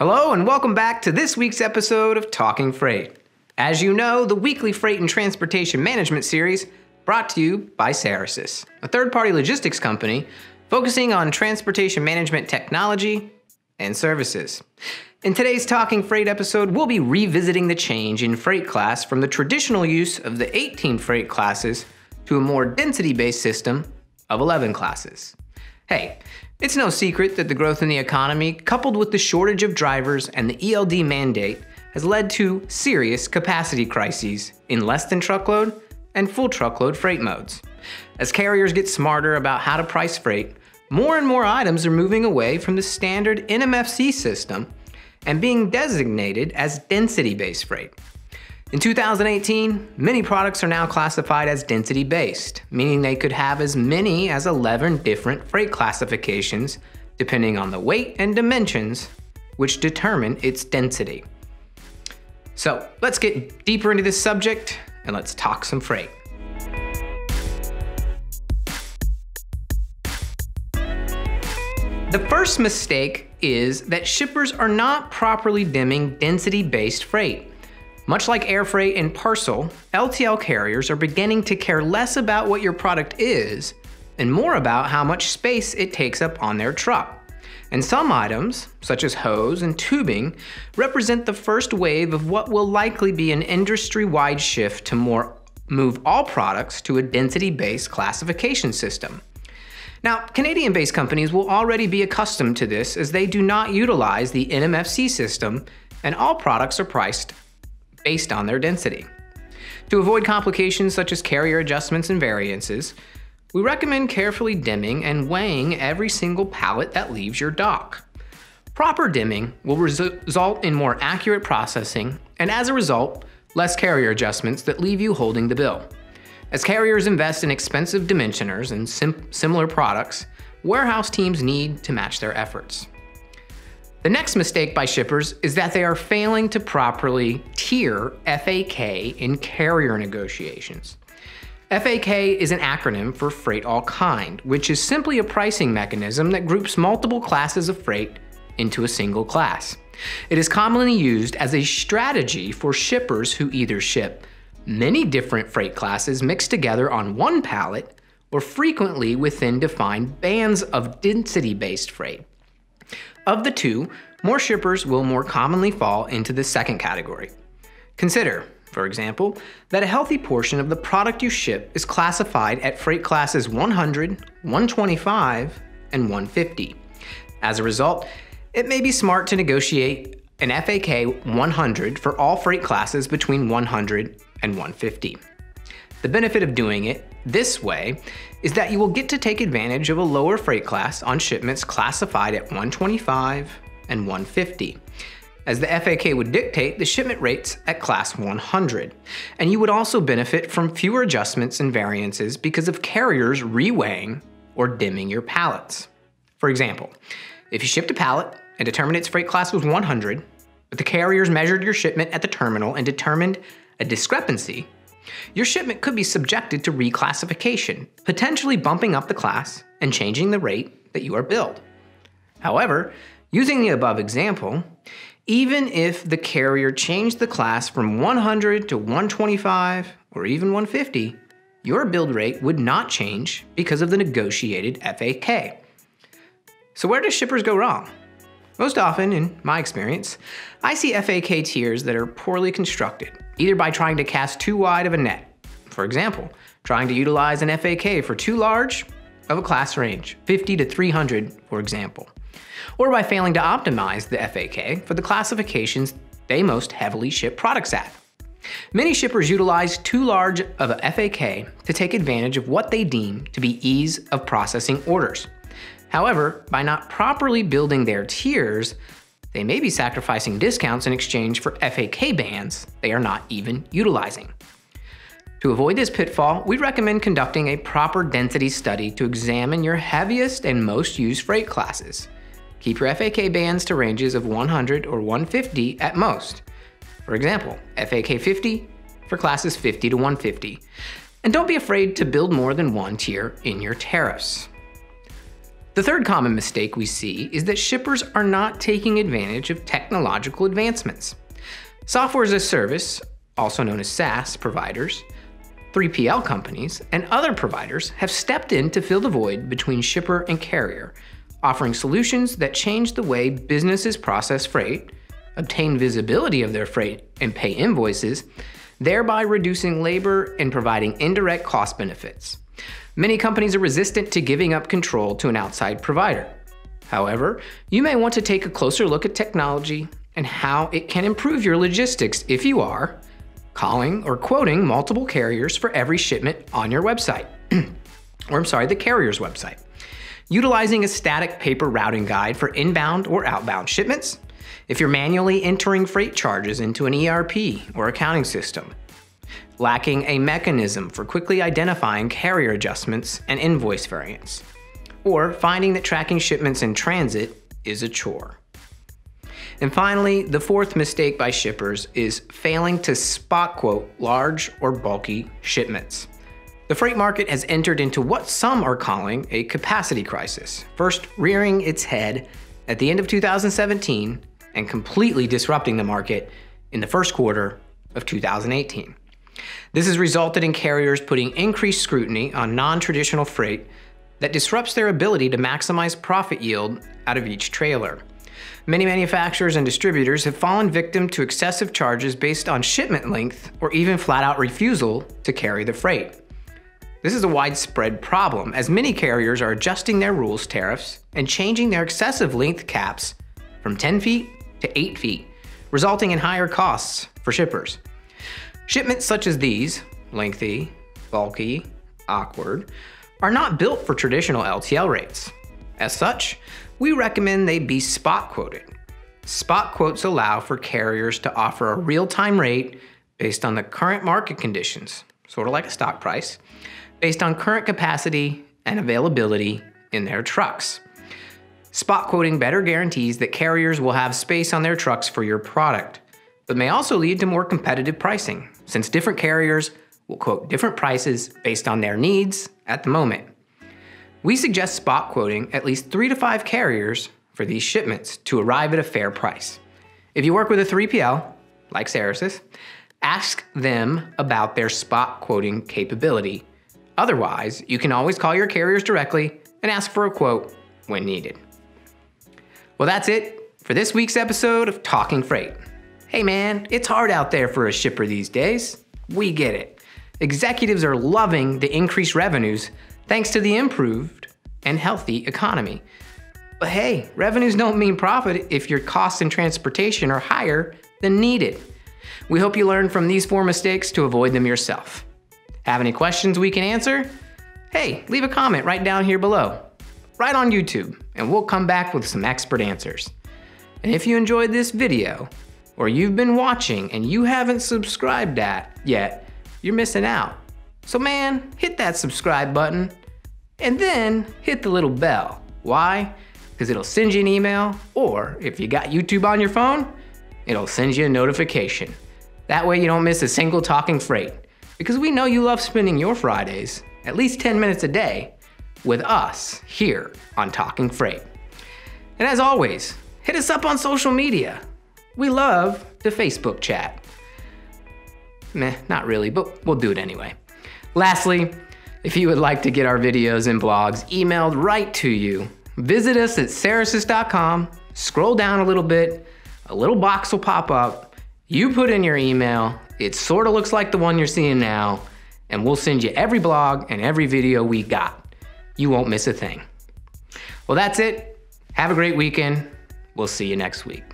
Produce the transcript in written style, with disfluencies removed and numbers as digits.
Hello and welcome back to this week's episode of Talking Freight. As you know, the weekly freight and transportation management series brought to you by Ceresys, a third-party logistics company focusing on transportation management technology and services. In today's Talking Freight episode, we'll be revisiting the change in freight class from the traditional use of the 18 freight classes to a more density-based system of 11 classes. Hey, it's no secret that the growth in the economy, coupled with the shortage of drivers and the ELD mandate, has led to serious capacity crises in less than truckload and full truckload freight modes. As carriers get smarter about how to price freight, more and more items are moving away from the standard NMFC system and being designated as density-based freight. In 2018, many products are now classified as density-based, meaning they could have as many as 11 different freight classifications depending on the weight and dimensions which determine its density. So let's get deeper into this subject and let's talk some freight. The first mistake is that shippers are not properly dimming density-based freight. Much like air freight and parcel, LTL carriers are beginning to care less about what your product is and more about how much space it takes up on their truck. And some items, such as hose and tubing, represent the first wave of what will likely be an industry-wide shift to move all products to a density-based classification system. Now, Canadian-based companies will already be accustomed to this as they do not utilize the NMFC system and all products are priced based on their density. To avoid complications such as carrier adjustments and variances, we recommend carefully dimming and weighing every single pallet that leaves your dock. Proper dimming will result in more accurate processing and, as a result, less carrier adjustments that leave you holding the bill. As carriers invest in expensive dimensioners and similar products, warehouse teams need to match their efforts. The next mistake by shippers is that they are failing to properly tier FAK in carrier negotiations. FAK is an acronym for Freight All Kind, which is simply a pricing mechanism that groups multiple classes of freight into a single class. It is commonly used as a strategy for shippers who either ship many different freight classes mixed together on one pallet or frequently within defined bands of density-based freight. Of the two, more shippers will more commonly fall into the second category. Consider, for example, that a healthy portion of the product you ship is classified at freight classes 100, 125, and 150. As a result, it may be smart to negotiate an FAK 100 for all freight classes between 100 and 150. The benefit of doing it this way is that you will get to take advantage of a lower freight class on shipments classified at 125 and 150, as the FAK would dictate the shipment rates at class 100. And you would also benefit from fewer adjustments and variances because of carriers reweighing or dimming your pallets. For example, if you shipped a pallet and determined its freight class was 100, but the carriers measured your shipment at the terminal and determined a discrepancy, your shipment could be subjected to reclassification, potentially bumping up the class and changing the rate that you are billed. However, using the above example, even if the carrier changed the class from 100 to 125 or even 150, your billed rate would not change because of the negotiated FAK. So where do shippers go wrong? Most often, in my experience, I see FAK tiers that are poorly constructed, either by trying to cast too wide of a net. For example, trying to utilize an FAK for too large of a class range, 50 to 300, for example, or by failing to optimize the FAK for the classifications they most heavily ship products at. Many shippers utilize too large of a FAK to take advantage of what they deem to be ease of processing orders. However, by not properly building their tiers, they may be sacrificing discounts in exchange for FAK bands they are not even utilizing. To avoid this pitfall, we recommend conducting a proper density study to examine your heaviest and most used freight classes. Keep your FAK bands to ranges of 100 or 150 at most. For example, FAK 50 for classes 50 to 150. And don't be afraid to build more than one tier in your tariffs. The third common mistake we see is that shippers are not taking advantage of technological advancements. Software as a service, also known as SaaS providers, 3PL companies, and other providers have stepped in to fill the void between shipper and carrier, offering solutions that change the way businesses process freight, obtain visibility of their freight, and pay invoices, thereby reducing labor and providing indirect cost benefits. Many companies are resistant to giving up control to an outside provider. However, you may want to take a closer look at technology and how it can improve your logistics if you are calling or quoting multiple carriers for every shipment on your website, the carrier's website. Utilizing a static paper routing guide for inbound or outbound shipments, if you're manually entering freight charges into an ERP or accounting system, lacking a mechanism for quickly identifying carrier adjustments and invoice variants, or finding that tracking shipments in transit is a chore. And finally, the fourth mistake by shippers is failing to spot quote large or bulky shipments. The freight market has entered into what some are calling a capacity crisis, first rearing its head at the end of 2017 and completely disrupting the market in the first quarter of 2018. This has resulted in carriers putting increased scrutiny on non-traditional freight that disrupts their ability to maximize profit yield out of each trailer. Many manufacturers and distributors have fallen victim to excessive charges based on shipment length or even flat-out refusal to carry the freight. This is a widespread problem as many carriers are adjusting their rules tariffs and changing their excessive length caps from 10 feet to 8 feet, resulting in higher costs for shippers. Shipments such as these, lengthy, bulky, awkward, are not built for traditional LTL rates. As such, we recommend they be spot quoted. Spot quotes allow for carriers to offer a real-time rate based on the current market conditions, sort of like a stock price, based on current capacity and availability in their trucks. Spot quoting better guarantees that carriers will have space on their trucks for your product, but may also lead to more competitive pricing, since different carriers will quote different prices based on their needs at the moment. We suggest spot quoting at least 3 to 5 carriers for these shipments to arrive at a fair price. If you work with a 3PL, like Ceresys, ask them about their spot quoting capability. Otherwise, you can always call your carriers directly and ask for a quote when needed. Well, that's it for this week's episode of Talking Freight. Hey man, it's hard out there for a shipper these days. We get it. Executives are loving the increased revenues thanks to the improved and healthy economy. But hey, revenues don't mean profit if your costs in transportation are higher than needed. We hope you learned from these 4 mistakes to avoid them yourself. Have any questions we can answer? Hey, leave a comment right down here below, right on YouTube, and we'll come back with some expert answers. And if you enjoyed this video, or you've been watching and you haven't subscribed yet, you're missing out. So man, hit that subscribe button and then hit the little bell. Why? Because it'll send you an email, or if you got YouTube on your phone, it'll send you a notification. That way you don't miss a single Talking Freight, because we know you love spending your Fridays at least 10 minutes a day with us here on Talking Freight. And as always, hit us up on social media. We love the Facebook chat. Meh, not really, but we'll do it anyway. Lastly, if you would like to get our videos and blogs emailed right to you, visit us at ceresys.com, scroll down a little bit, a little box will pop up, you put in your email, it sort of looks like the one you're seeing now, and we'll send you every blog and every video we got. You won't miss a thing. Well, that's it. Have a great weekend. We'll see you next week.